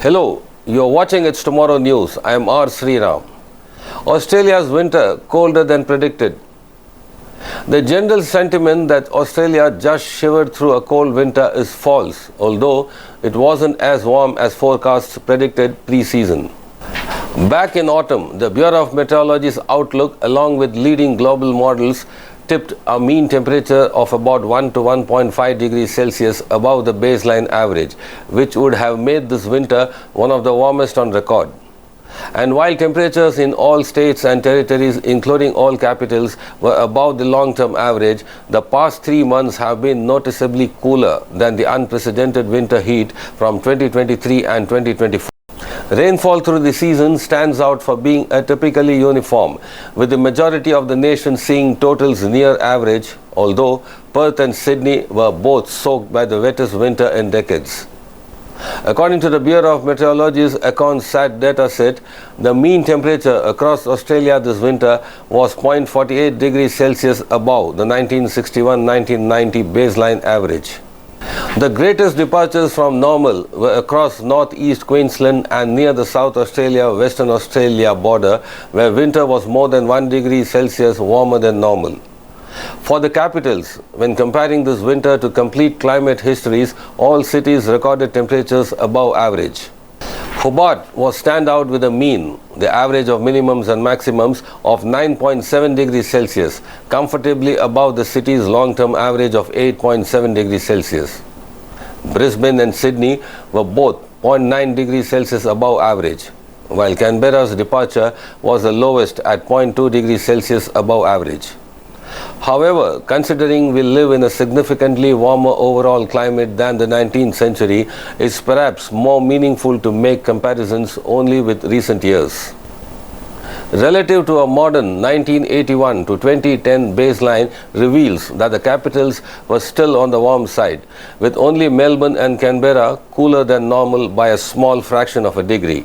Hello, you are watching It's Tomorrow News. I am R. Sriram. Australia's winter colder than predicted. The general sentiment that Australia just shivered through a cold winter is false, although it wasn't as warm as forecasts predicted pre-season. Back in autumn, the Bureau of Meteorology's outlook, along with leading global models, tipped a mean temperature of about 1 to 1.5 degrees Celsius above the baseline average, which would have made this winter one of the warmest on record. And while temperatures in all states and territories, including all capitals, were above the long-term average, the past 3 months have been noticeably cooler than the unprecedented winter heat from 2023 and 2024. Rainfall through the season stands out for being atypically uniform, with the majority of the nation seeing totals near average, although Perth and Sydney were both soaked by the wettest winter in decades. According to the Bureau of Meteorology's AcconSat data set, the mean temperature across Australia this winter was 0.48 degrees Celsius above the 1961-1990 baseline average. The greatest departures from normal were across northeast Queensland and near the South Australia-Western Australia border, where winter was more than 1 degree Celsius warmer than normal. For the capitals, when comparing this winter to complete climate histories, all cities recorded temperatures above average. Hobart was standout with a mean, the average of minimums and maximums, of 9.7 degrees Celsius, comfortably above the city's long-term average of 8.7 degrees Celsius. Brisbane and Sydney were both 0.9 degrees Celsius above average, while Canberra's departure was the lowest at 0.2 degrees Celsius above average. However, considering we live in a significantly warmer overall climate than the 19th century, it's perhaps more meaningful to make comparisons only with recent years. Relative to a modern 1981 to 2010 baseline reveals that the capitals were still on the warm side, with only Melbourne and Canberra cooler than normal by a small fraction of a degree.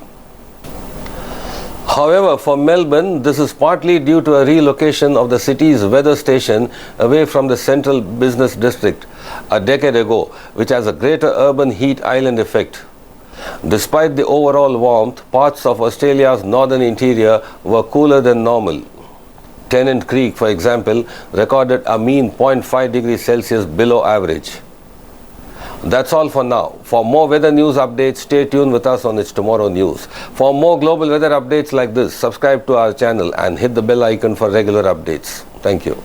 However, for Melbourne, this is partly due to a relocation of the city's weather station away from the central business district a decade ago, which has a greater urban heat island effect. Despite the overall warmth, parts of Australia's northern interior were cooler than normal. Tennant Creek, for example, recorded a mean 0.5 degrees Celsius below average. That's all for now. For more weather news updates, stay tuned with us on It's Tomorrow News. For more global weather updates like this, subscribe to our channel and hit the bell icon for regular updates. Thank you.